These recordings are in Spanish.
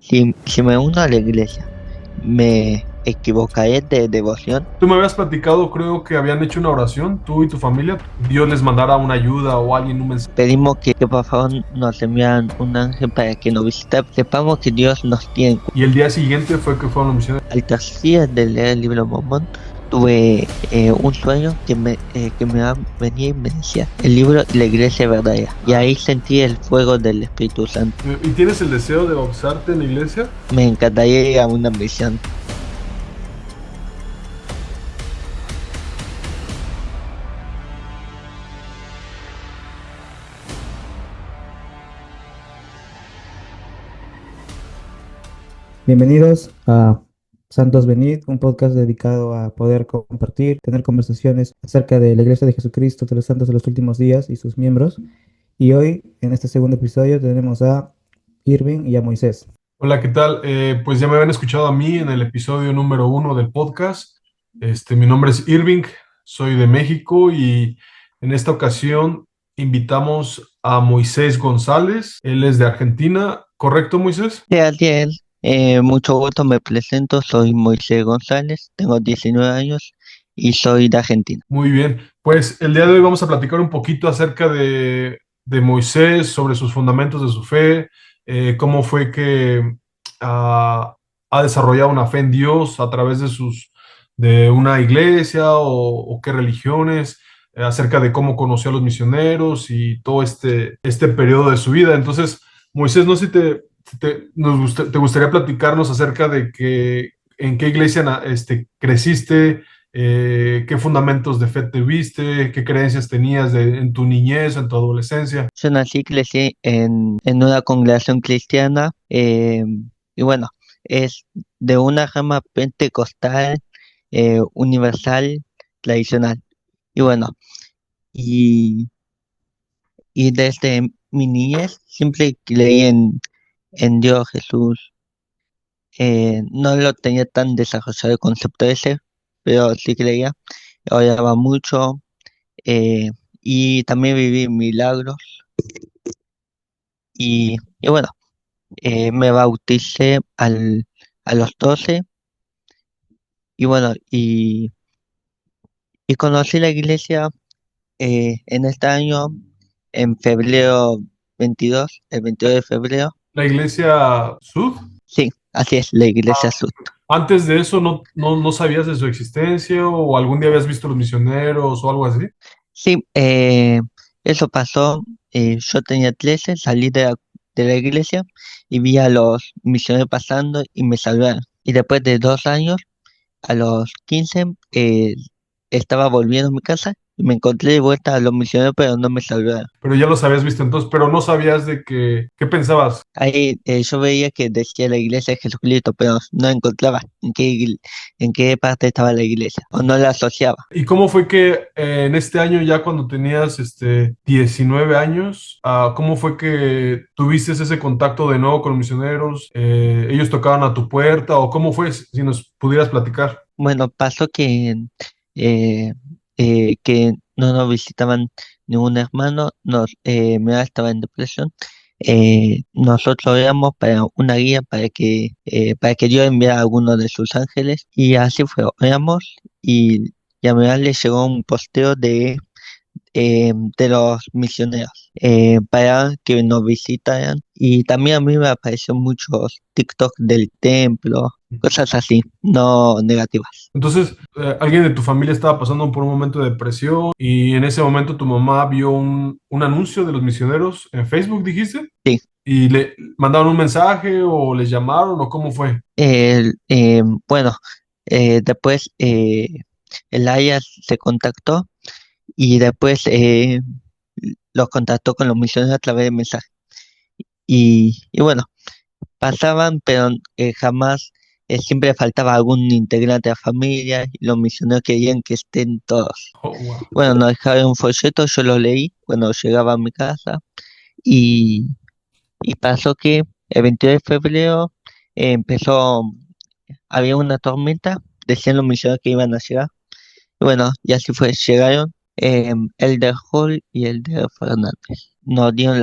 Si me uno a la iglesia, ¿me equivocaré de devoción? Tú me habías platicado, creo que habían hecho una oración, tú y tu familia. Dios les mandara una ayuda o alguien un mensaje. Pedimos que por favor nos envían un ángel para que nos visite. Sepamos que Dios nos tiene en cuenta. Y el día siguiente fue que fueron los misioneros. Al tercer día de leer el libro de Mormón, tuve un sueño que me venía y me decía el libro de la iglesia verdadera. Y ahí sentí el fuego del Espíritu Santo. ¿Y tienes el deseo de bautizarte en la iglesia? Me encantaría ir a una misión. Bienvenidos a Santos Venid, un podcast dedicado a poder compartir, tener conversaciones acerca de la Iglesia de Jesucristo de los Santos de los Últimos Días y sus miembros. Y hoy, en este segundo episodio, tenemos a Irving y a Moisés. Hola, ¿qué tal? Pues ya me habían escuchado a mí en el episodio número 1 del podcast. Mi nombre es Irving, soy de México y en esta ocasión invitamos a Moisés González. Él es de Argentina, ¿correcto, Moisés? Sí, así es. Mucho gusto, me presento, soy Moisés González, tengo 19 años y soy de Argentina. Muy bien, pues el día de hoy vamos a platicar un poquito acerca de Moisés, sobre sus fundamentos de su fe, cómo fue que ha desarrollado una fe en Dios a través de una iglesia o qué religiones, acerca de cómo conoció a los misioneros y todo este periodo de su vida. Entonces, Moisés, no sé si te gustaría platicarnos acerca de en qué iglesia creciste, qué fundamentos de fe tuviste, qué creencias tenías en tu niñez, en tu adolescencia. Yo nací, crecí en una congregación cristiana y bueno, es de una rama pentecostal, universal, tradicional. Y bueno, y, y desde mi niñez siempre creí en Dios, Jesús. No lo tenía tan desarrollado el concepto ese, pero sí creía, oraba mucho eh, y también viví milagros y bueno, me bauticé a los 12 y bueno, y conocí la iglesia en este año, en febrero 22, el 22 de febrero. La iglesia Sud, Sí, así es, la iglesia Sud. antes de eso no sabías de su existencia o algún día habías visto los misioneros o algo así. Sí, eso pasó. Yo tenía 13, salí de la iglesia y vi a los misioneros pasando y me salvaron. Y después de 2 años, a los 15, estaba volviendo a mi casa y me encontré de vuelta a los misioneros, pero no me salvaron. Pero ya los habías visto entonces, pero no sabías ¿qué pensabas? Ahí yo veía que decía la iglesia de Jesucristo, pero no encontraba en qué parte estaba la iglesia, o no la asociaba. ¿Y cómo fue que en este año, ya cuando tenías 19 años, cómo fue que tuviste ese contacto de nuevo con los misioneros? ¿Ellos tocaban a tu puerta o cómo fue? Si nos pudieras platicar. Bueno, pasó eh, que no nos visitaban ningún hermano, mi mamá estaba en depresión. Nosotros oramos para una guía para que Dios enviara a alguno de sus ángeles y así fue, oramos y a mi mamá le llegó un posteo de los misioneros para que nos visitaran y también a mí me apareció muchos TikTok del templo, cosas así, no negativas. Entonces, alguien de tu familia estaba pasando por un momento de depresión y en ese momento tu mamá vio un anuncio de los misioneros en Facebook, dijiste, Sí, y le mandaron un mensaje o les llamaron o cómo fue. bueno, después el AYA se contactó y después los contactó con los misioneros a través de mensaje. Y bueno, pasaban, pero jamás, siempre faltaba algún integrante de la familia y los misioneros querían que estén todos. Oh, wow. Bueno, nos dejaron un folleto, yo lo leí cuando llegaba a mi casa y, y pasó que el 22 de febrero había una tormenta, decían los misioneros que iban a llegar. Y bueno, y así fue, llegaron el de Hall y el de Fernández. Nos dieron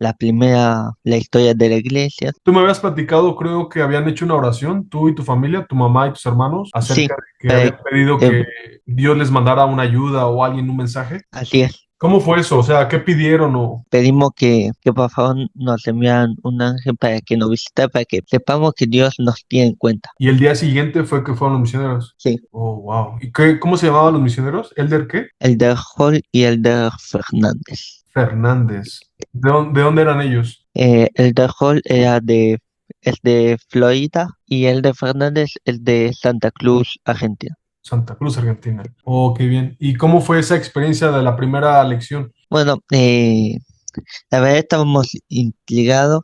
la historia de la iglesia. Tú me habías platicado, creo que habían hecho una oración, tú y tu familia, tu mamá y tus hermanos, acerca Sí, de que habían pedido eh, que Dios les mandara una ayuda o alguien un mensaje. así es. ¿Cómo fue eso? O sea, ¿qué pidieron? O... Pedimos que por favor nos envían un ángel para que nos visite, para que sepamos que Dios nos tiene en cuenta. Y el día siguiente fue que fueron los misioneros. Sí, Oh, wow. ¿Y qué, cómo se llamaban los misioneros? ¿Elder qué? el de Hall y el de Fernández. Fernández. De dónde eran ellos? El de Hall es de Florida y el de Fernández es de Santa Cruz, Argentina. Santa Cruz, Argentina. Oh, qué bien. ¿Y cómo fue esa experiencia de la primera lección? Bueno, la verdad estábamos intrigados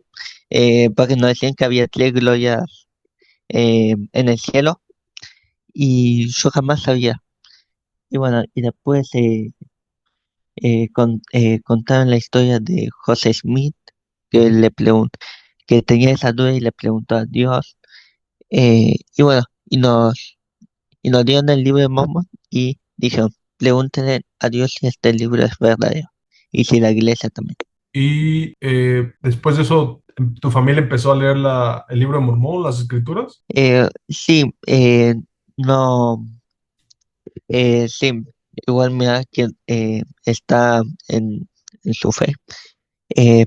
porque nos decían que había tres glorias en el cielo y yo jamás sabía. Y bueno, y después contaron la historia de José Smith, que le preguntó, que tenía esa duda y le preguntó a Dios. Y bueno, y nos dieron el libro de Mormon y dijeron, pregúntenle a Dios si este libro es verdadero y si la iglesia también. Y después de eso, ¿tu familia empezó a leer el libro de Mormón, las escrituras? Sí, no, sí, igual mira que está en su fe.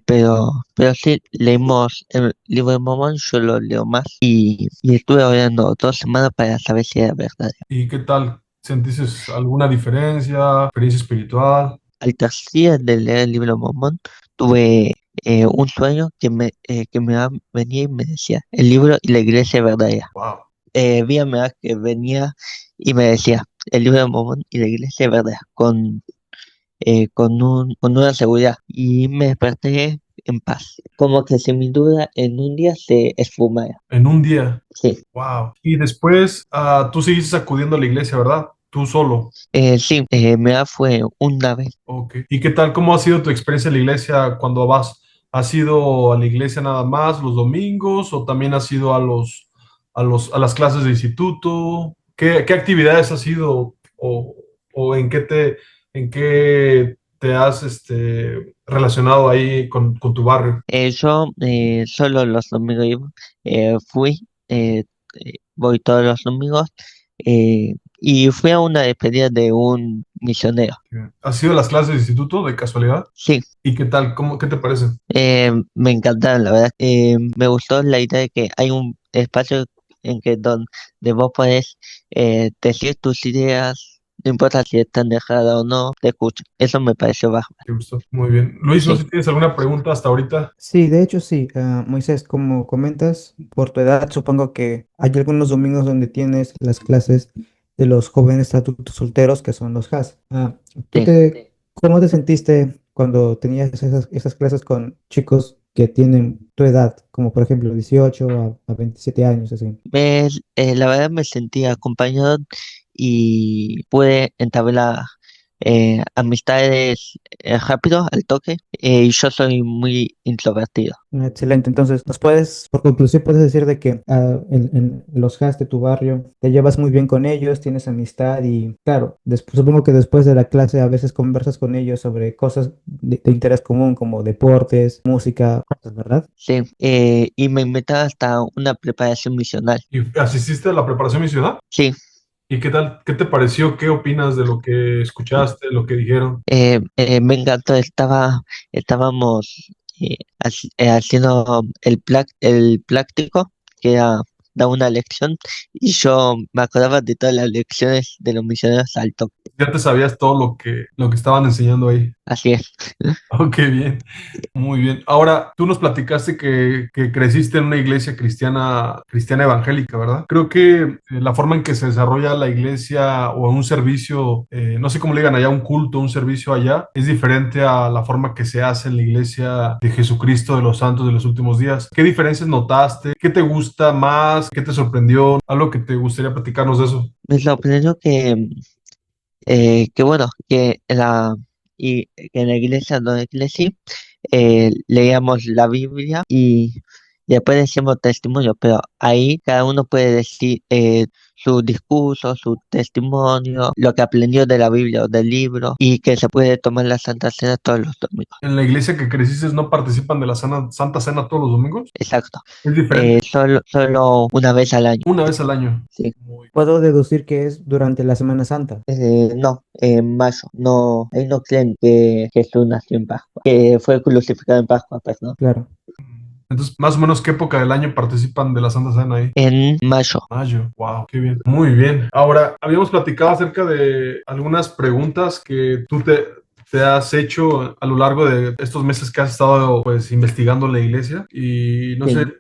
Pero sí, leímos el libro de Mormón, yo lo leo más y estuve orando 2 semanas para saber si era verdad. ¿Y qué tal? ¿Sentiste alguna diferencia, experiencia espiritual? Al tercer día de leer el libro de Mormón, tuve un sueño venía y me decía, el libro y la iglesia es verdadera. Wow. Vi a Meak que venía y me decía, el libro de Mormón y la iglesia es verdadera, con una seguridad y me desperté en paz, como que si mi duda en un día se esfumara. En un día. Sí, Wow. Y después, tú seguiste acudiendo a la iglesia, ¿verdad? Tú solo. sí, Mea fue una vez. Ok. ¿Y qué tal? ¿Cómo ha sido tu experiencia en la iglesia cuando vas? ¿Has ido a la iglesia nada más los domingos o también has ido a las clases de instituto? ¿Qué actividades has ido o en qué te has relacionado ahí con tu barrio? Yo solo los domingos voy todos los domingos y fui a una despedida de un misionero. ¿Has ido a las clases de instituto de casualidad? Sí, ¿Y qué tal? ¿Qué te parece? me encantaron, la verdad. Me gustó la idea de que hay un espacio donde vos podés decir tus ideas, no importa si están dejadas o no, te escucho. Eso me pareció bajo. ¿Te gustó? Muy bien. Luis, no sé Sí, si tienes alguna pregunta hasta ahorita. Sí, de hecho sí. Moisés, como comentas, por tu edad, supongo que hay algunos domingos donde tienes las clases de los jóvenes adultos solteros, que son los HAS. sí. ¿Cómo te sentiste cuando tenías esas clases con chicos que tienen tu edad, como por ejemplo 18 a 27 años, así? La verdad me sentí acompañado y pude entablar amistades rápido, al toque, y yo soy muy introvertido. Excelente. Entonces, por conclusión, puedes decir de que en los has de tu barrio te llevas muy bien con ellos, tienes amistad y, claro, supongo que después de la clase a veces conversas con ellos sobre cosas de interés común como deportes, música, cosas, ¿verdad? Sí, y me invitaron hasta una preparación misional. ¿Y asististe a la preparación misional? Sí, ¿Y qué tal? ¿Qué te pareció? ¿Qué opinas de lo que escuchaste, lo que dijeron? me encantó, estábamos haciendo el práctico, que era dar una lección, y yo me acordaba de todas las lecciones de los misioneros al toque. Ya te sabías todo lo que estaban enseñando ahí. Así es. Oh, qué bien, muy bien. Ahora, tú nos platicaste que creciste en una iglesia cristiana, cristiana evangélica, ¿verdad? Creo que la forma en que se desarrolla la iglesia o un servicio, no sé cómo le digan allá, un culto, un servicio allá, es diferente a la forma que se hace en la iglesia de Jesucristo de los Santos de los últimos días. ¿Qué diferencias notaste? ¿Qué te gusta más? ¿Qué te sorprendió? ¿Algo que te gustaría platicarnos de eso? Me sorprendió que bueno, que en la iglesia donde crecí, leíamos la Biblia y y después decimos testimonio, pero ahí cada uno puede decir su discurso, su testimonio, lo que aprendió de la Biblia o del libro, y que se puede tomar la Santa Cena todos los domingos. ¿En la iglesia que creciste no participan de la Santa Cena todos los domingos? Exacto. Es diferente. Solo una vez al año. Una vez al año. Sí. Puedo deducir que es durante la Semana Santa. No, en mayo. No, ahí no creen que Jesús nació en Pascua, que fue crucificado en Pascua, perdón. Claro. Entonces, más o menos, ¿qué época del año participan de la Santa Cena ahí? En mayo. Mayo. Wow, qué bien. Muy bien. Ahora, habíamos platicado acerca de algunas preguntas que te has hecho a lo largo de estos meses que has estado pues investigando la iglesia y no sé, Sí.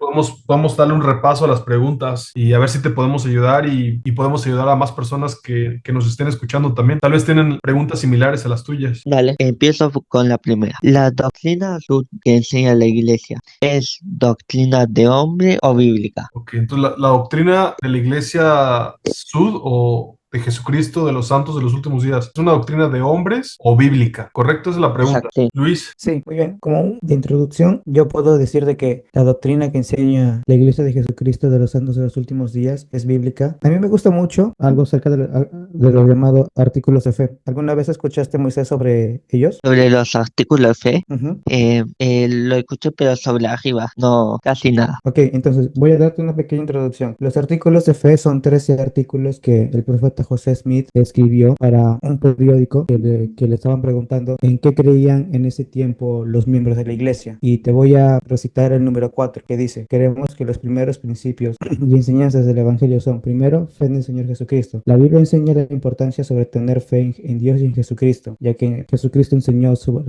podemos darle un repaso a las preguntas y a ver si te podemos ayudar y podemos ayudar a más personas que nos estén escuchando también. Tal vez tienen preguntas similares a las tuyas. Dale, empiezo con la primera. ¿La doctrina que enseña la iglesia es doctrina de hombre o bíblica? Ok, entonces la doctrina de la iglesia Sud o de Jesucristo de los santos de los últimos días, ¿es una doctrina de hombres o bíblica? ¿Correcto? Esa es la pregunta. Exacto. Sí. Luis. Sí, muy bien. Como de introducción, yo puedo decir de que la doctrina que enseña la Iglesia de Jesucristo de los Santos de los Últimos Días es bíblica. A mí me gusta mucho algo acerca de lo llamado artículos de fe. ¿Alguna vez escuchaste, Moisés, sobre ellos? Sobre los artículos de fe, Ujú. lo escuché, pero sobre arriba, no, casi nada. Ok, entonces voy a darte una pequeña introducción. Los artículos de fe son 13 artículos que el profeta José Smith escribió para un periódico que le estaban preguntando en qué creían en ese tiempo los miembros de la iglesia. Y te voy a recitar el número 4 que dice: queremos que los primeros principios y enseñanzas del Evangelio son, primero, fe en el Señor Jesucristo. La Biblia enseña la importancia sobre tener fe en Dios y en Jesucristo, ya que Jesucristo enseñó su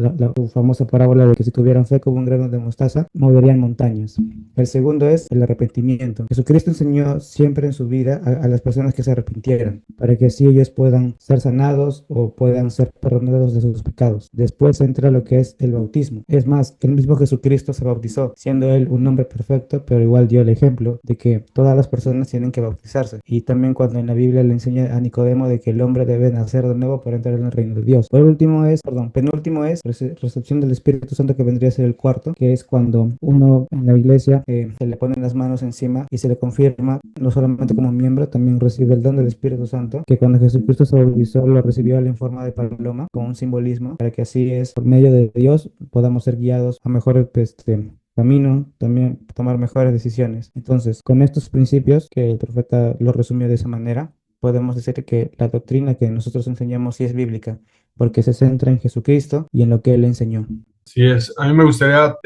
famosa parábola de que si tuvieran fe como un grano de mostaza, moverían montañas. El segundo es el arrepentimiento. Jesucristo enseñó siempre en su vida a las personas que se arrepintieran, para que así ellos puedan ser sanados o puedan ser perdonados de sus pecados. Después entra lo que es el bautismo. Es más, el mismo Jesucristo se bautizó, siendo él un hombre perfecto, pero igual dio el ejemplo de que todas las personas tienen que bautizarse. Y también cuando en la Biblia le enseña a Nicodemo de que el hombre debe nacer de nuevo para entrar en el reino de Dios. Penúltimo es recepción del Espíritu Santo, que vendría a ser el cuarto, que es cuando uno en la iglesia se le ponen las manos encima y se le confirma, no solamente como miembro, también recibe el don del Espíritu Santo, que cuando Jesucristo se bautizó lo recibió en forma de paloma, con un simbolismo, para que así es, por medio de Dios, podamos ser guiados a mejor camino, también tomar mejores decisiones. Entonces, con estos principios, que el profeta lo resumió de esa manera, podemos decir que la doctrina que nosotros enseñamos sí es bíblica, porque se centra en Jesucristo y en lo que Él enseñó. Sí es. A mí me gustaría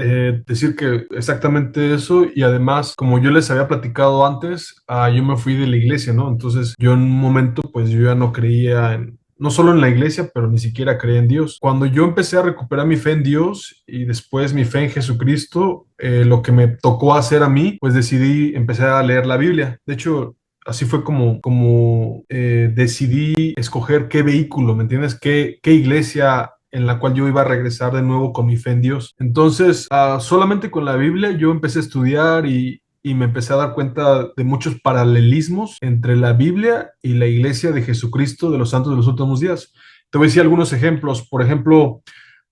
decir que exactamente eso y además, como yo les había platicado antes, yo me fui de la iglesia, ¿no? Entonces yo en un momento pues yo ya no creía no solo en la iglesia, pero ni siquiera creía en Dios. Cuando yo empecé a recuperar mi fe en Dios y después mi fe en Jesucristo, lo que me tocó hacer a mí, pues decidí empezar a leer la Biblia. De hecho, así fue como decidí escoger qué vehículo, ¿me entiendes? ¿Qué iglesia en la cual yo iba a regresar de nuevo con mi fe en Dios? Entonces, solamente con la Biblia yo empecé a estudiar y me empecé a dar cuenta de muchos paralelismos entre la Biblia y la iglesia de Jesucristo de los santos de los últimos días. Te voy a decir algunos ejemplos. Por ejemplo,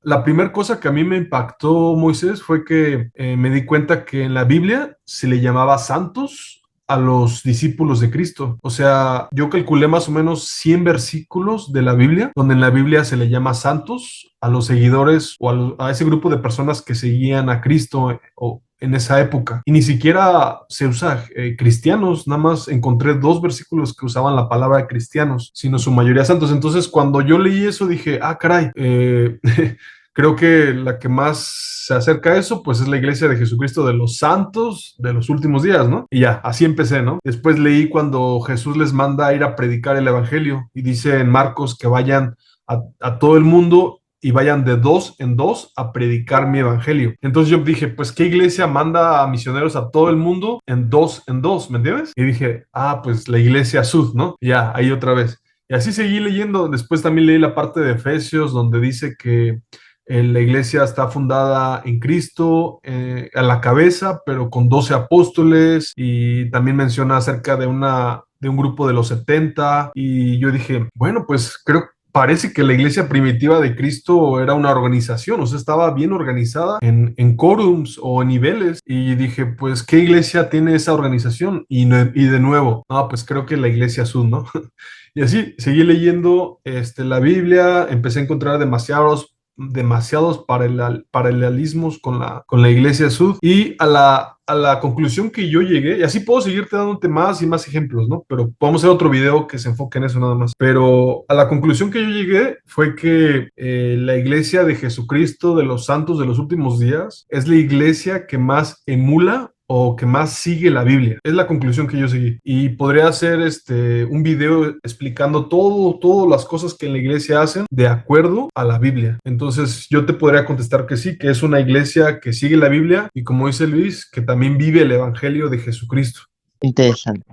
la primera cosa que a mí me impactó, Moisés, fue que me di cuenta que en la Biblia se le llamaba santos a los discípulos de Cristo. O sea, yo calculé más o menos 100 versículos de la Biblia, donde en la Biblia se le llama santos a los seguidores o a ese grupo de personas que seguían a Cristo o en esa época. Y ni siquiera se usa cristianos, nada más encontré 2 versículos que usaban la palabra cristianos, sino su mayoría santos. Entonces, cuando yo leí eso, dije, caray, creo que la que más se acerca a eso, pues es la iglesia de Jesucristo de los santos de los últimos días, ¿no? Y ya, así empecé, ¿no? Después leí cuando Jesús les manda a ir a predicar el evangelio y dice en Marcos que vayan a todo el mundo y vayan de 2 en 2 a predicar mi evangelio. Entonces yo dije, pues, ¿qué iglesia manda a misioneros a todo el mundo en 2 en 2? ¿Me entiendes? Y dije, pues la iglesia Sud, ¿no? Y ya, ahí otra vez. Y así seguí leyendo. Después también leí la parte de Efesios, donde dice que la iglesia está fundada en Cristo, a la cabeza, pero con 12 apóstoles, y también menciona acerca de un grupo de los 70, y yo dije, bueno, pues parece que la iglesia primitiva de Cristo era una organización, o sea, estaba bien organizada en quórums o en niveles. Y dije, pues, ¿qué iglesia tiene esa organización? Y de nuevo, no, pues creo que la iglesia azul, ¿no? Y así, seguí leyendo la Biblia, empecé a encontrar demasiados paralelismos con la Iglesia Sud y a la conclusión que yo llegué, y así puedo seguirte dándote más y más ejemplos, ¿no? Pero vamos a hacer otro video que se enfoque en eso nada más. Pero a la conclusión que yo llegué fue que la Iglesia de Jesucristo, de los santos de los últimos días, es la iglesia que más emula o que más sigue la Biblia. Es la conclusión que yo seguí. Y podría hacer un video explicando todas las cosas que en la iglesia hacen de acuerdo a la Biblia. Entonces yo te podría contestar que sí, que es una iglesia que sigue la Biblia y como dice Luis, que también vive el Evangelio de Jesucristo. Interesante.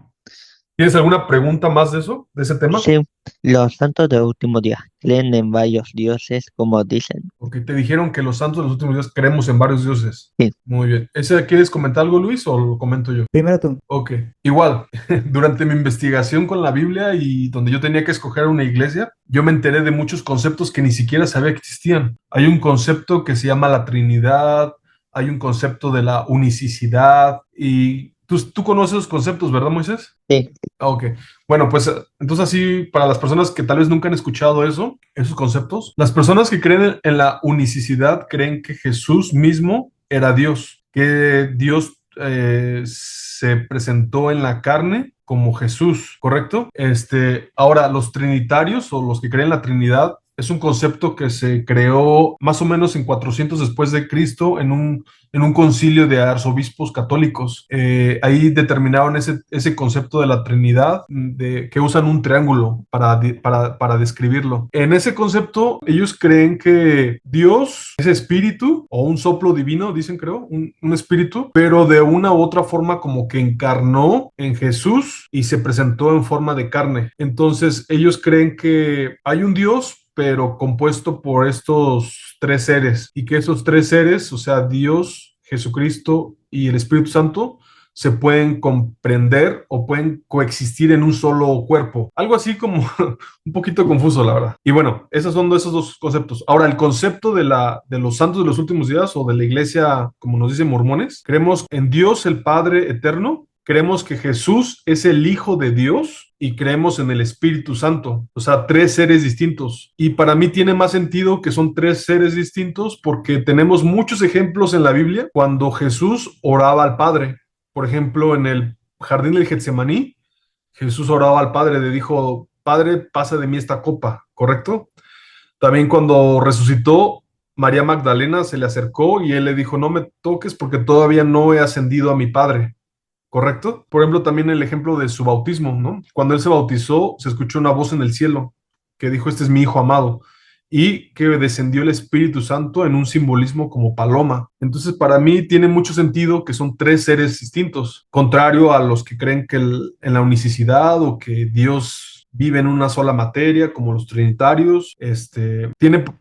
¿Tienes alguna pregunta más de eso, de ese tema? Sí, los santos de último día creen en varios dioses, como dicen. Porque te dijeron que los santos de los últimos días creemos en varios dioses. Sí. Muy bien. ¿Quieres comentar algo, Luis, o lo comento yo? Primero tú. Ok, igual, durante mi investigación con la Biblia y donde yo tenía que escoger una iglesia, yo me enteré de muchos conceptos que ni siquiera sabía que existían. Hay un concepto que se llama la Trinidad, hay un concepto de la unicidad y tú conoces los conceptos, ¿verdad, Moisés? Sí. Ok, bueno, pues entonces así, para las personas que tal vez nunca han escuchado esos conceptos, las personas que creen en la unicidad creen que Jesús mismo era Dios, que Dios se presentó en la carne como Jesús, ¿correcto? Ahora, los trinitarios o los que creen en la Trinidad es un concepto que se creó más o menos en 400 después de Cristo en un concilio de arzobispos católicos. Ahí determinaron ese concepto de la Trinidad, que usan un triángulo para describirlo. En ese concepto, ellos creen que Dios es espíritu o un soplo divino, dicen creo, un espíritu, pero de una u otra forma como que encarnó en Jesús y se presentó en forma de carne. Entonces, ellos creen que hay un Dios, pero compuesto por estos tres seres, y que esos tres seres, o sea, Dios, Jesucristo y el Espíritu Santo, se pueden comprender o pueden coexistir en un solo cuerpo. Algo así como un poquito confuso, la verdad. Y bueno, esos son esos dos conceptos. Ahora, el concepto de los santos de los últimos días o de la iglesia, como nos dicen mormones, creemos en Dios el Padre eterno, creemos que Jesús es el Hijo de Dios y creemos en el Espíritu Santo, o sea, tres seres distintos. Y para mí tiene más sentido que son tres seres distintos porque tenemos muchos ejemplos en la Biblia cuando Jesús oraba al Padre. Por ejemplo, en el jardín del Getsemaní, Jesús oraba al Padre, le dijo, Padre, pasa de mí esta copa, ¿correcto? También cuando resucitó, María Magdalena se le acercó y él le dijo, no me toques porque todavía no he ascendido a mi Padre. ¿Correcto? Por ejemplo, también el ejemplo de su bautismo, ¿no? Cuando él se bautizó, se escuchó una voz en el cielo que dijo, este es mi hijo amado, y que descendió el Espíritu Santo en un simbolismo como paloma. Entonces, para mí tiene mucho sentido que son tres seres distintos, contrario a los que creen que en la unicidad o que Dios vive en una sola materia, como los trinitarios.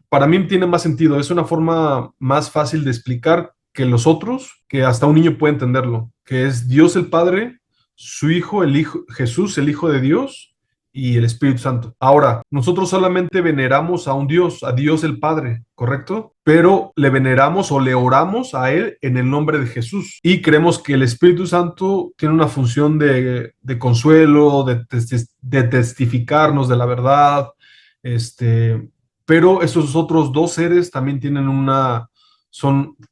Para mí tiene más sentido, es una forma más fácil de explicar que los otros, que hasta un niño puede entenderlo, que es Dios el Padre, su Hijo, Jesús, el Hijo de Dios, y el Espíritu Santo. Ahora, nosotros solamente veneramos a un Dios, a Dios el Padre, ¿correcto? Pero le veneramos o le oramos a Él en el nombre de Jesús. Y creemos que el Espíritu Santo tiene una función de consuelo, de testificarnos de la verdad, pero esos otros dos seres también tienen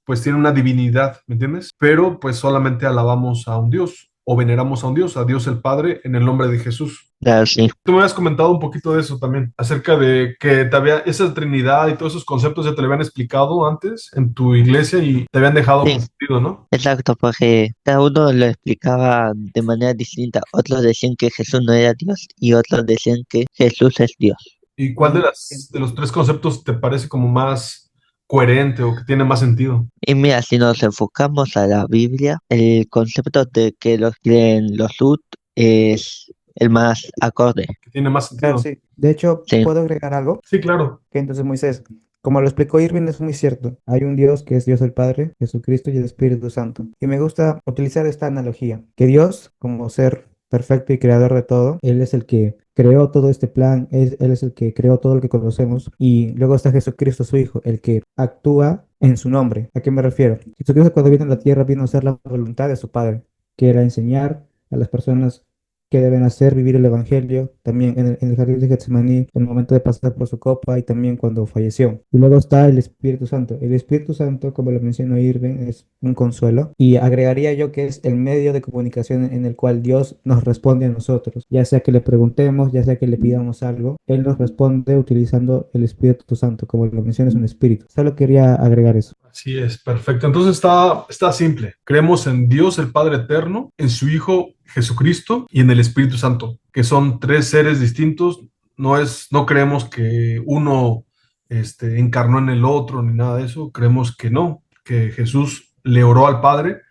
pues tienen una divinidad, ¿me entiendes? Pero pues solamente alabamos a un Dios o veneramos a Dios el Padre en el nombre de Jesús. Claro, sí. Tú me habías comentado un poquito de eso también, acerca de que esa Trinidad y todos esos conceptos ya te lo habían explicado antes en tu iglesia y te habían dejado Sí, confundido, ¿no? exacto, porque cada uno lo explicaba de manera distinta. Otros decían que Jesús no era Dios y otros decían que Jesús es Dios. ¿Y cuál de los tres conceptos te parece como más coherente o que tiene más sentido? Y mira, si nos enfocamos a la Biblia, el concepto de que los creen los sud es el más acorde. Que tiene más Claro, sentido. sí. De hecho, Sí, ¿puedo agregar algo? Sí, claro. Que entonces Moisés, como lo explicó Irving, es muy cierto. Hay un Dios que es Dios el Padre, Jesucristo y el Espíritu Santo. Y me gusta utilizar esta analogía, que Dios, como ser perfecto y creador de todo. Él es el que creó todo este plan, él es el que creó todo lo que conocemos. Y luego está Jesucristo, su Hijo, el que actúa en su nombre. ¿A qué me refiero? Jesucristo cuando vino a la tierra vino a hacer la voluntad de su Padre, que era enseñar a las personas que deben hacer, vivir el Evangelio, también en el jardín de Getsemaní, en el momento de pasar por su copa y también cuando falleció. Y luego está el Espíritu Santo. El Espíritu Santo, como lo mencionó Irving, es un consuelo. Y agregaría yo que es el medio de comunicación en el cual Dios nos responde a nosotros. Ya sea que le preguntemos, ya sea que le pidamos algo, Él nos responde utilizando el Espíritu Santo, como lo menciona, es un espíritu. Solo quería agregar eso. Así es, perfecto. Entonces está simple. Creemos en Dios, el Padre Eterno, en su Hijo Jesucristo y en el Espíritu Santo, que son tres seres distintos. No creemos que uno encarnó en el otro ni nada de eso. Creemos que no, que Jesús le oró al Padre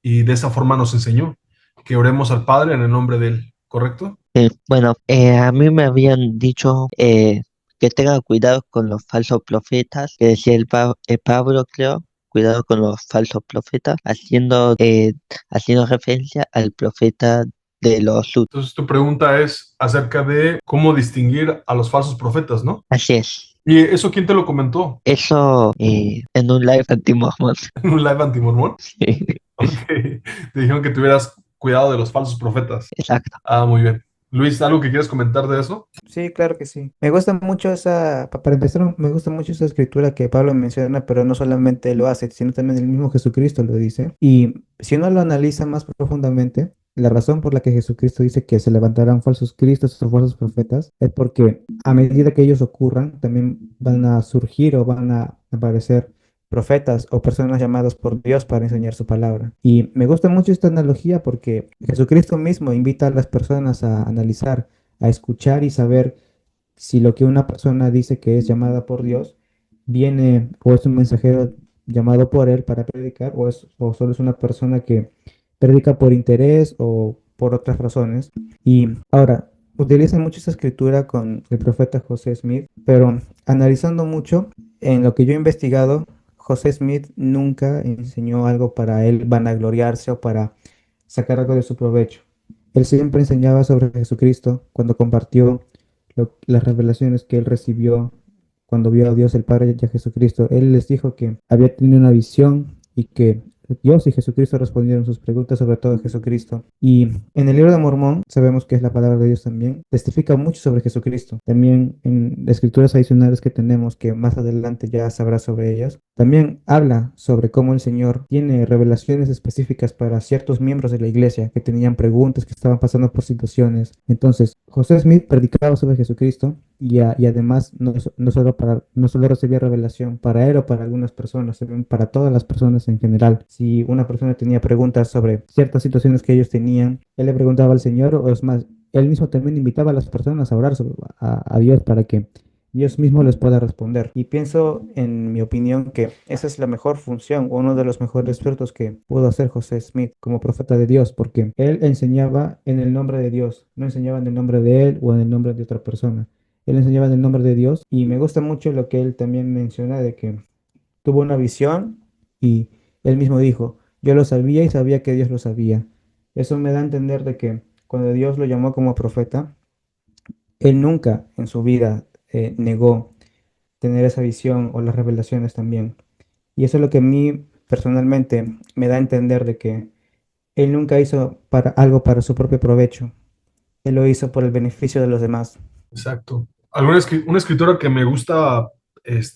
y de esa forma nos enseñó que oremos al Padre en el nombre de Él, ¿correcto? Bueno, a mí me habían dicho que tenga cuidado con los falsos profetas, que decía el Pablo, creo, cuidado con los falsos profetas, haciendo referencia al profeta de los Sud. Entonces tu pregunta es acerca de cómo distinguir a los falsos profetas, ¿no? Así es. ¿Y eso quién te lo comentó? Eso en un live anti-mormón. ¿En un live antimormón? Sí, Ok. Te dijeron que tuvieras cuidado de los falsos profetas. exacto. Ah, muy bien. Luis, ¿algo que quieras comentar de eso? Sí, claro que sí. Me gusta mucho para empezar, me gusta mucho esa escritura que Pablo menciona, pero no solamente lo hace, sino también el mismo Jesucristo lo dice. Y si uno lo analiza más profundamente, la razón por la que Jesucristo dice que se levantarán falsos cristos o falsos profetas es porque a medida que ellos ocurran, también van a surgir o van a aparecer profetas o personas llamadas por Dios para enseñar su palabra. Y me gusta mucho esta analogía porque Jesucristo mismo invita a las personas a analizar, a escuchar y saber si lo que una persona dice que es llamada por Dios viene o es un mensajero llamado por él para predicar o solo es una persona que predica por interés o por otras razones. Y ahora, utilizan mucho esa escritura con el profeta José Smith, pero analizando mucho en lo que yo he investigado, José Smith nunca enseñó algo para él vanagloriarse o para sacar algo de su provecho. Él siempre enseñaba sobre Jesucristo cuando compartió las revelaciones que él recibió cuando vio a Dios el Padre y a Jesucristo. Él les dijo que había tenido una visión y que Dios y Jesucristo respondieron sus preguntas, sobre todo Jesucristo. Y en el libro de Mormón, sabemos que es la palabra de Dios también, testifica mucho sobre Jesucristo. También en escrituras adicionales que tenemos, que más adelante ya sabrá sobre ellas, también habla sobre cómo el Señor tiene revelaciones específicas para ciertos miembros de la iglesia que tenían preguntas, que estaban pasando por situaciones. Entonces, José Smith predicaba sobre Jesucristo y además no solo recibía revelación para él o para algunas personas, sino para todas las personas en general. Si una persona tenía preguntas sobre ciertas situaciones que ellos tenían, él le preguntaba al Señor, o es más, él mismo también invitaba a las personas a orar a Dios para que Dios mismo les pueda responder. Y pienso, en mi opinión, que esa es la mejor función, o uno de los mejores frutos que pudo hacer José Smith como profeta de Dios, porque él enseñaba en el nombre de Dios, no enseñaba en el nombre de él o en el nombre de otra persona. Él enseñaba en el nombre de Dios y me gusta mucho lo que él también menciona de que tuvo una visión y él mismo dijo, yo lo sabía y sabía que Dios lo sabía. Eso me da a entender de que cuando Dios lo llamó como profeta, él nunca en su vida negó tener esa visión o las revelaciones también. Y eso es lo que a mí personalmente me da a entender de que él nunca hizo algo para su propio provecho. Él lo hizo por el beneficio de los demás. Exacto. Una escritura que me gusta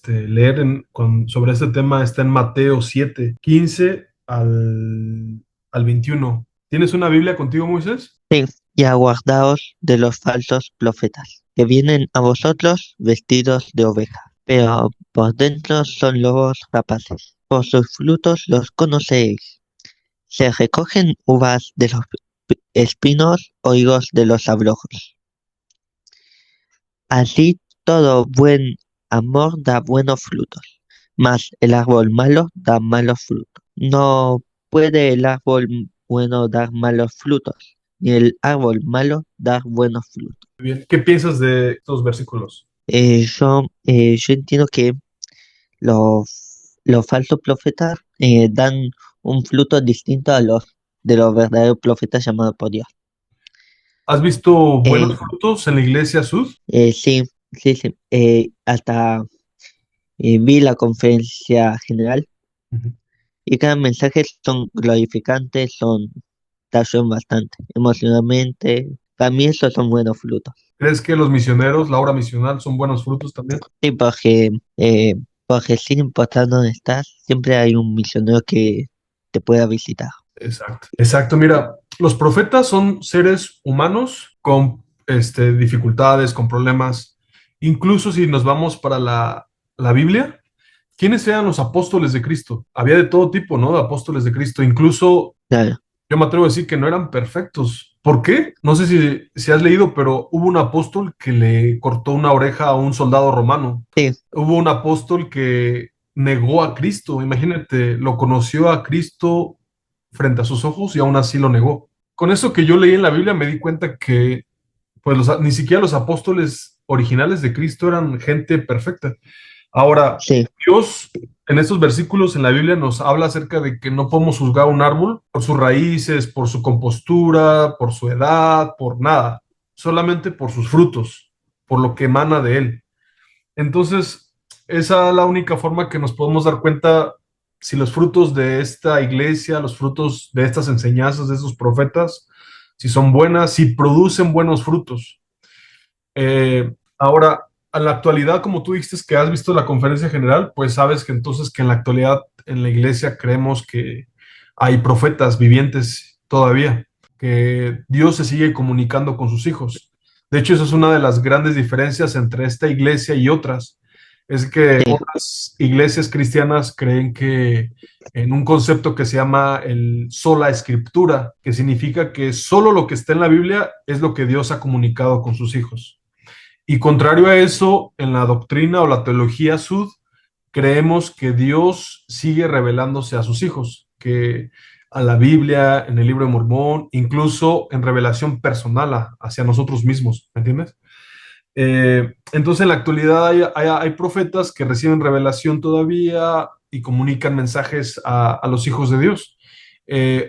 leer sobre este tema está en Mateo 7 15 al 21. ¿Tienes una Biblia contigo, Moisés? Sí, y aguardaos de los falsos profetas, que vienen a vosotros vestidos de oveja, pero por dentro son lobos rapaces. Por sus frutos los conoceréis. Se recogen uvas de los espinos o higos de los abrojos. Así todo buen amor da buenos frutos, mas el árbol malo da malos frutos. No puede el árbol bueno dar malos frutos, ni el árbol malo dar buenos frutos. Muy bien. ¿Qué piensas de estos versículos? Yo entiendo que los falsos profetas dan un fruto distinto a los de los verdaderos profetas llamados por Dios. ¿Has visto buenos Eh, frutos en la iglesia Sud? sí, sí, sí. Hasta vi la conferencia general Ujú. y cada mensaje son glorificantes, te ayudan bastante emocionalmente. Para mí esos son buenos frutos. ¿Crees que los misioneros, la obra misional, son buenos frutos también? Sí, porque sin importar dónde estás, siempre hay un misionero que te pueda visitar. Exacto. Exacto, mira, los profetas son seres humanos con dificultades, con problemas. Incluso si nos vamos para la Biblia, ¿quiénes eran los apóstoles de Cristo? Había de todo tipo, ¿no? De apóstoles de Cristo. Incluso Claro, yo me atrevo a decir que no eran perfectos. ¿Por qué? No sé si has leído, pero hubo un apóstol que le cortó una oreja a un soldado romano. sí, Hubo un apóstol que negó a Cristo. Imagínate, lo conoció a Cristo frente a sus ojos y aún así lo negó. Con eso que yo leí en la Biblia me di cuenta que pues ni siquiera los apóstoles originales de Cristo eran gente perfecta. Ahora, sí, Dios en estos versículos en la Biblia nos habla acerca de que no podemos juzgar un árbol por sus raíces, por su compostura, por su edad, por nada, solamente por sus frutos, por lo que emana de él. Entonces, esa es la única forma que nos podemos dar cuenta si los frutos de esta iglesia, los frutos de estas enseñanzas de estos profetas, si son buenas, si producen buenos frutos. Ahora, a la actualidad, como tú dijiste que has visto la conferencia general, pues sabes que entonces que en la actualidad en la iglesia creemos que hay profetas vivientes todavía, que Dios se sigue comunicando con sus hijos. De hecho, esa es una de las grandes diferencias entre esta iglesia y otras. Es que sí, otras iglesias cristianas creen que en un concepto que se llama el sola escritura, que significa que solo lo que está en la Biblia es lo que Dios ha comunicado con sus hijos. Y contrario a eso, en la doctrina o la teología sud, creemos que Dios sigue revelándose a sus hijos, que a la Biblia, en el libro de Mormón, incluso en revelación personal hacia nosotros mismos, ¿me entiendes? Entonces, en la actualidad hay profetas que reciben revelación todavía y comunican mensajes a los hijos de Dios.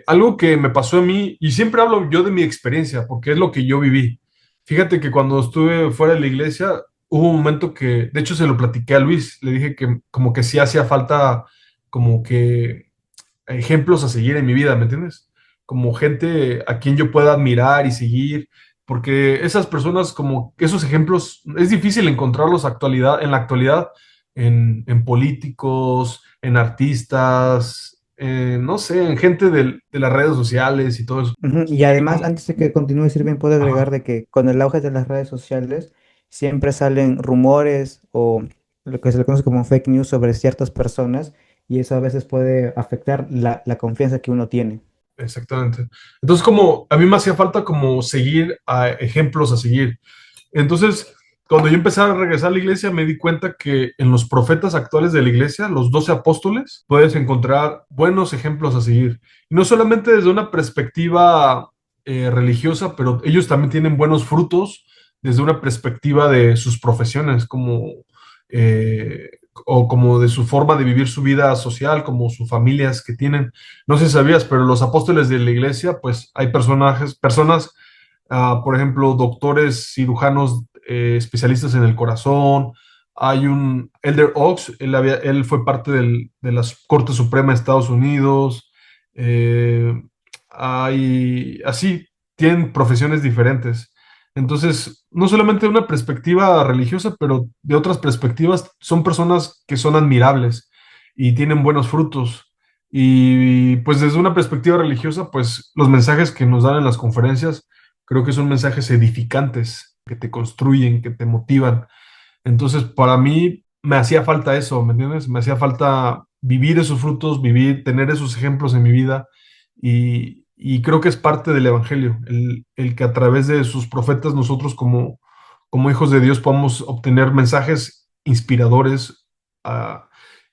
Algo que me pasó a mí, y siempre hablo yo de mi experiencia, porque es lo que yo viví. Fíjate que cuando estuve fuera de la iglesia, hubo un momento que, de hecho, se lo platiqué a Luis, le dije que como que sí hacía falta como que ejemplos a seguir en mi vida, ¿me entiendes? Como gente a quien yo pueda admirar y seguir, porque esas personas, como esos ejemplos, es difícil encontrarlos en la actualidad, en políticos, en artistas, no sé, en gente de las redes sociales y todo eso. Ujú. Y además, antes de que continúe, Sirven, puedo Ajá, agregar de que con el auge de las redes sociales siempre salen rumores o lo que se le conoce como fake news sobre ciertas personas y eso a veces puede afectar la confianza que uno tiene. exactamente. Entonces, como a mí me hacía falta como seguir a ejemplos a seguir. Entonces, cuando yo empecé a regresar a la iglesia, me di cuenta que en los profetas actuales de la iglesia, los 12 apóstoles, puedes encontrar buenos ejemplos a seguir. Y no solamente desde una perspectiva religiosa, pero ellos también tienen buenos frutos desde una perspectiva de sus profesiones, eh, o como de su forma de vivir su vida social, como sus familias que tienen. No sé si sabías, pero los apóstoles de la iglesia, pues hay personas por ejemplo, doctores cirujanos especialistas en el corazón. Hay un Elder Oaks, él fue parte de la Corte Suprema de Estados Unidos. Eh, hay, así, tienen profesiones diferentes. Entonces, no solamente de una perspectiva religiosa, pero de otras perspectivas, son personas que son admirables y tienen buenos frutos. Y pues desde una perspectiva religiosa, pues los mensajes que nos dan en las conferencias creo que son mensajes edificantes, que te construyen, que te motivan. Entonces, para mí me hacía falta eso, ¿me entiendes? Me hacía falta vivir esos frutos, tener esos ejemplos en mi vida y creo que es parte del Evangelio, el que a través de sus profetas nosotros como hijos de Dios podamos obtener mensajes inspiradores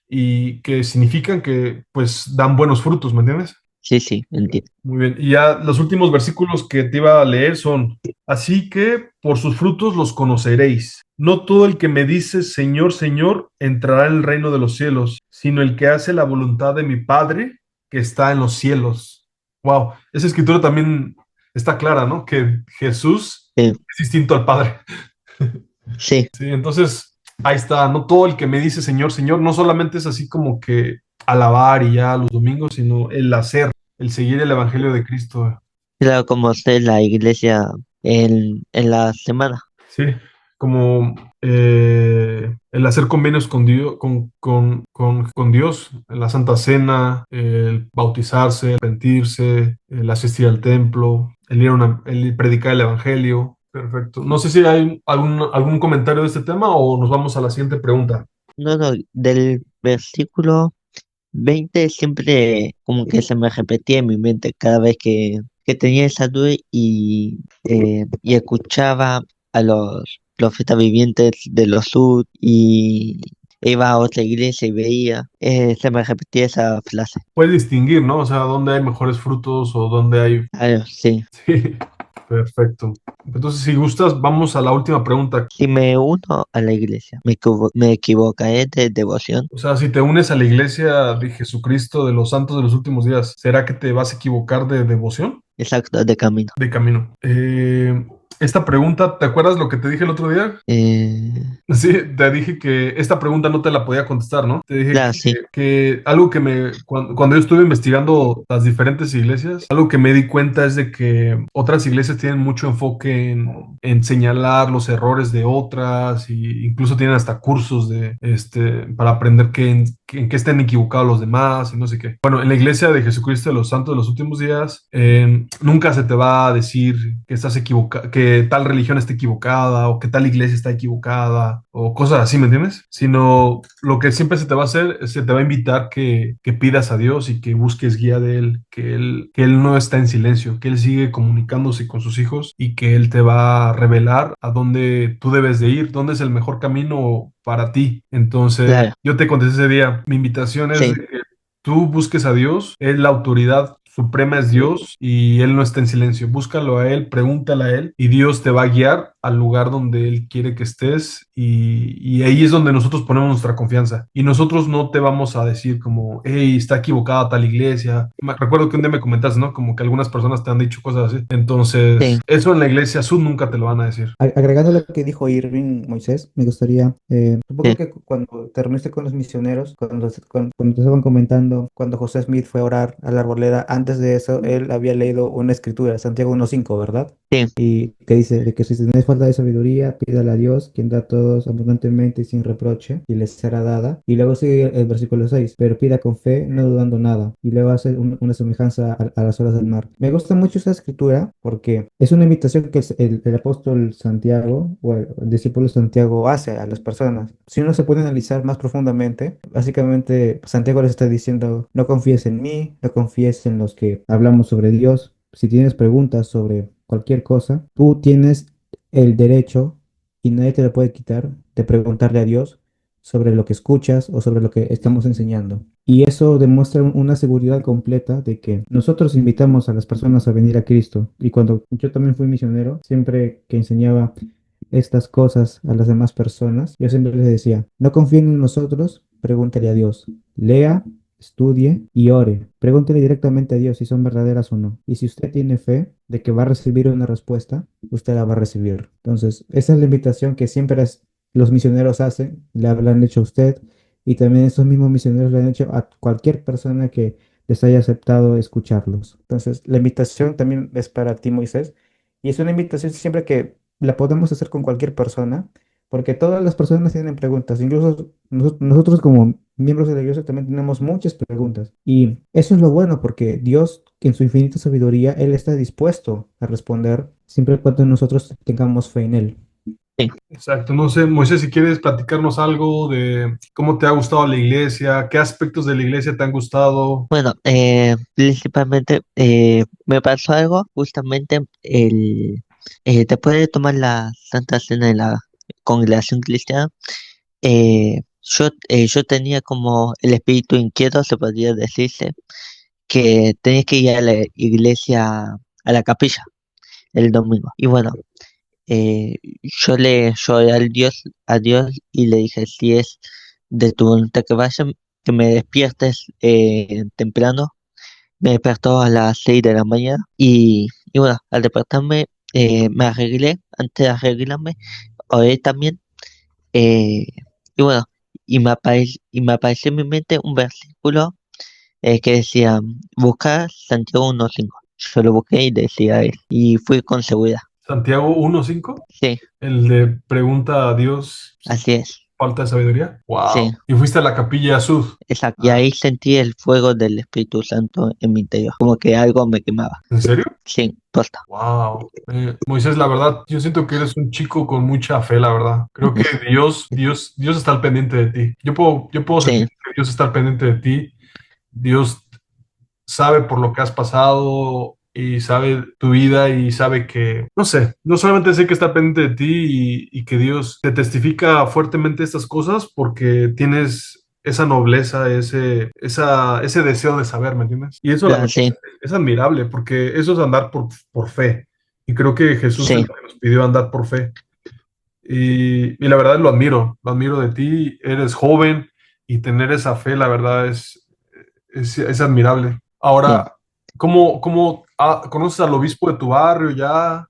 y que significan que pues dan buenos frutos, ¿me entiendes? sí, sí, entiendo. Muy bien, y ya los últimos versículos que te iba a leer son, así que por sus frutos los conoceréis. No todo el que me dice Señor, Señor, entrará en el reino de los cielos, sino el que hace la voluntad de mi Padre que está en los cielos. Wow, esa escritura también está clara, ¿no? Que Jesús Sí, es distinto al Padre. sí, Sí, entonces ahí está, no todo el que me dice Señor, Señor, no solamente es así como que alabar y ya los domingos, sino el hacer, el seguir el Evangelio de Cristo. claro, como sé la iglesia en la semana. Sí, como el hacer convenios con Dios, con Dios, la Santa Cena, el bautizarse, el arrepentirse, el asistir al templo, el predicar el Evangelio. Perfecto. No sé si hay algún comentario de este tema o nos vamos a la siguiente pregunta. No, no, del versículo 20 siempre como que se me repetía en mi mente cada vez que tenía esa duda y escuchaba a los profetas vivientes de los sur y iba a otra iglesia y veía, se me repetía esa frase. Puedes distinguir, ¿no? O sea, dónde hay mejores frutos o dónde hay... Claro, sí. Sí, perfecto. Entonces, si gustas, vamos a la última pregunta. Si me uno a la iglesia, me equivocaré de devoción. O sea, si te unes a la iglesia de Jesucristo de los santos de los últimos días, ¿será que te vas a equivocar de devoción? Exacto, de camino. De camino. Esta pregunta, ¿te acuerdas lo que te dije el otro día? Eh, Sí, te dije que esta pregunta no te la podía contestar, ¿no? Te dije claro, sí, que algo que cuando yo estuve investigando las diferentes iglesias, algo que me di cuenta es de que otras iglesias tienen mucho enfoque en señalar los errores de otras y incluso tienen hasta cursos para aprender en qué estén equivocados los demás y no sé qué. Bueno, en la iglesia de Jesucristo de los Santos de los Últimos Días, nunca se te va a decir que estás equivocado, que tal religión está equivocada o que tal iglesia está equivocada o cosas así, ¿me entiendes? Sino lo que siempre se te va a hacer es se te va a invitar que pidas a Dios y que busques guía de Él, que Él no está en silencio, que Él sigue comunicándose con sus hijos y que Él te va a revelar a dónde tú debes de ir, dónde es el mejor camino para ti. Entonces, claro, yo te contesté ese día, mi invitación es de sí, que tú busques a Dios, Él la autoridad suprema es Dios y Él no está en silencio. Búscalo a Él, pregúntale a Él y Dios te va a guiar al lugar donde Él quiere que estés y ahí es donde nosotros ponemos nuestra confianza. Y nosotros no te vamos a decir como, hey, está equivocada tal iglesia. Recuerdo que un día me comentaste, ¿no? Como que algunas personas te han dicho cosas así. Entonces, sí, eso en la iglesia Sud nunca te lo van a decir. Agregando lo que dijo Irving Moisés, me gustaría, supongo sí, que cuando te reuniste con los misioneros, cuando te estaban comentando, cuando José Smith fue a orar a la arboleda, antes de eso, él había leído una escritura, Santiago 1:5, ¿verdad? sí, Y que dice de que si tenéis falta de sabiduría, pídale a Dios, quien da a todos abundantemente y sin reproche, y les será dada. Y luego sigue el versículo 6, pero pida con fe, no dudando nada. Y luego hace una semejanza a las olas del mar. Me gusta mucho esta escritura porque es una invitación que el apóstol Santiago o el discípulo Santiago hace a las personas. Si uno se puede analizar más profundamente, básicamente Santiago les está diciendo, no confíes en mí, no confíes en los que hablamos sobre Dios. Si tienes preguntas sobre cualquier cosa, tú tienes el derecho, y nadie te lo puede quitar, de preguntarle a Dios sobre lo que escuchas o sobre lo que estamos enseñando. Y eso demuestra una seguridad completa de que nosotros invitamos a las personas a venir a Cristo. Y cuando yo también fui misionero, siempre que enseñaba estas cosas a las demás personas, yo siempre les decía, no confíen en nosotros, pregúntale a Dios. Lea, estudie y ore. Pregúntele directamente a Dios si son verdaderas o no. Y si usted tiene fe de que va a recibir una respuesta, usted la va a recibir. Entonces, esa es la invitación que siempre los misioneros hacen, le han hecho a usted y también estos mismos misioneros le han hecho a cualquier persona que les haya aceptado escucharlos. Entonces, la invitación también es para ti, Moisés, y es una invitación siempre que la podemos hacer con cualquier persona, porque todas las personas tienen preguntas, incluso nosotros como miembros de la iglesia también tenemos muchas preguntas. Y eso es lo bueno, porque Dios, en su infinita sabiduría, Él está dispuesto a responder siempre y cuando nosotros tengamos fe en Él. sí. Exacto, no sé, Moisés, si quieres platicarnos algo de cómo te ha gustado la iglesia, qué aspectos de la iglesia te han gustado. Bueno, principalmente me pasó algo justamente después de tomar la Santa Cena de la congregación cristiana, yo tenía como el espíritu inquieto, se podría decirse, que tenía que ir a la iglesia, a la capilla el domingo. Y bueno, yo oré a Dios y le dije, si es de tu voluntad que vaya, que me despiertes temprano. Me despertó a las 6 de la mañana y bueno, al despertarme me arreglé, antes de arreglarme, oré también, eh, y bueno, y me apareció en mi mente un versículo que decía, buscar Santiago 1:5. Yo lo busqué y decía él, y fui con seguridad. Santiago 1:5, Sí, el de pregunta a Dios si así es, falta de sabiduría. sí, Wow. Y fuiste a la capilla Sud. exacto. Y Ah, ahí sentí el fuego del Espíritu Santo en mi interior, como que algo me quemaba. ¿en serio? Sí, posta. Wow. Moisés, la verdad, yo siento que eres un chico con mucha fe, la verdad. Creo que Dios está al pendiente de ti. Yo puedo Sí, sentir que Dios está al pendiente de ti. Dios sabe por lo que has pasado y sabe tu vida y sabe que, no sé, no solamente sé que está pendiente de ti y que Dios te testifica fuertemente estas cosas porque tienes esa nobleza, ese deseo de saber, ¿me entiendes? Y eso la claro, verdad sí, es admirable porque eso es andar por fe. Y creo que Jesús es sí, lo que nos pidió andar por fe. Y la verdad lo admiro de ti, eres joven y tener esa fe, la verdad es admirable. sí. Ahora, ¿cómo conoces al obispo de tu barrio ya?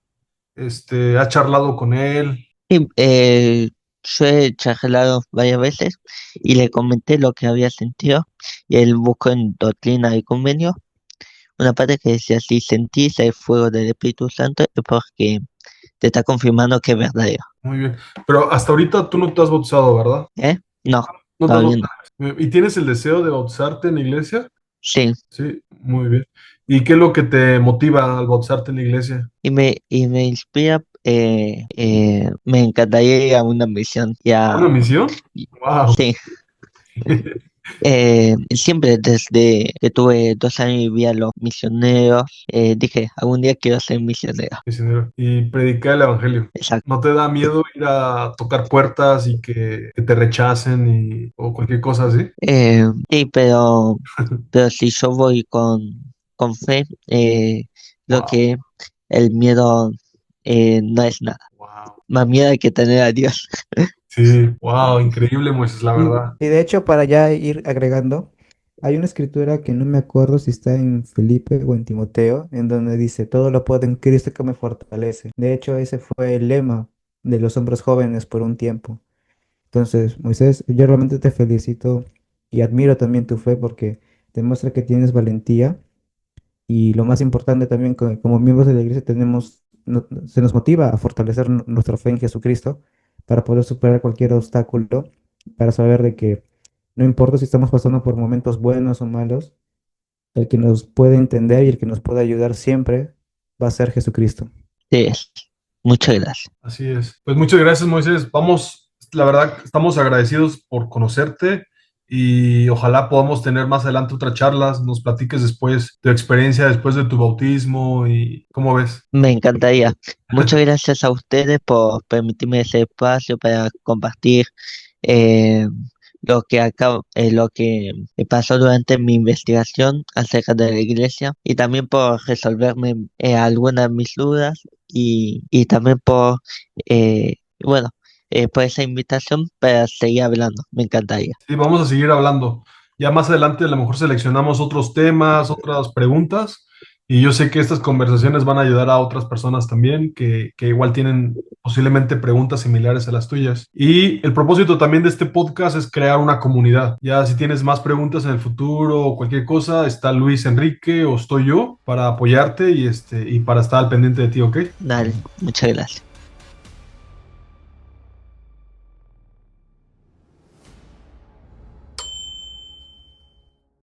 ¿Has charlado con él? Sí, yo he charlado varias veces y le comenté lo que había sentido y él buscó en Doctrina y Convenio una parte que decía, si sentís el fuego del Espíritu Santo es porque te está confirmando que es verdadero. Muy bien. Pero hasta ahorita tú no te has bautizado, ¿verdad? ¿Eh? No, No te has todavía no. bautizado. ¿Y tienes el deseo de bautizarte en la iglesia? Sí, Sí, muy bien. ¿Y qué es lo que te motiva al bautizarte en la iglesia? y me inspira, me encantaría ir a una misión. ¿A una misión? Wow. Sí, siempre desde que tuve 2 años y vi a los misioneros, dije, algún día quiero ser misionero. Misionero. Y predicar el evangelio. Exacto. ¿No te da miedo ir a tocar puertas y que te rechacen o cualquier cosa así? Sí, pero si yo voy con fe, lo Wow, que el miedo no es nada. wow. Más miedo hay que tener a Dios. Sí, wow, increíble, Moisés, la verdad. Y de hecho, para ya ir agregando, hay una escritura que no me acuerdo si está en Felipe o en Timoteo, en donde dice, todo lo puedo en Cristo que me fortalece. De hecho, ese fue el lema de los hombres jóvenes por un tiempo. Entonces, Moisés, yo realmente te felicito y admiro también tu fe porque demuestra que tienes valentía y lo más importante también, como miembros de la iglesia, se nos motiva a fortalecer nuestra fe en Jesucristo para poder superar cualquier obstáculo, para saber de que no importa si estamos pasando por momentos buenos o malos, el que nos puede entender y el que nos puede ayudar siempre va a ser Jesucristo. Sí, muchas gracias. Así es. Pues muchas gracias, Moisés. Vamos, la verdad, estamos agradecidos por conocerte y ojalá podamos tener más adelante otras charlas, nos platiques después tu experiencia después de tu bautismo y cómo ves. Me encantaría. Muchas gracias a ustedes por permitirme ese espacio para compartir eh, lo que me pasó durante mi investigación acerca de la iglesia y también por resolverme algunas de mis dudas y también bueno, por esa invitación para seguir hablando. Me encantaría. Sí, vamos a seguir hablando. Ya más adelante a lo mejor seleccionamos otros temas, otras preguntas, y yo sé que estas conversaciones van a ayudar a otras personas también que igual tienen posiblemente preguntas similares a las tuyas. Y el propósito también de este podcast es crear una comunidad. Ya si tienes más preguntas en el futuro o cualquier cosa, está Luis Enrique o estoy yo para apoyarte y para estar al pendiente de ti, ¿ok? Dale, muchas gracias.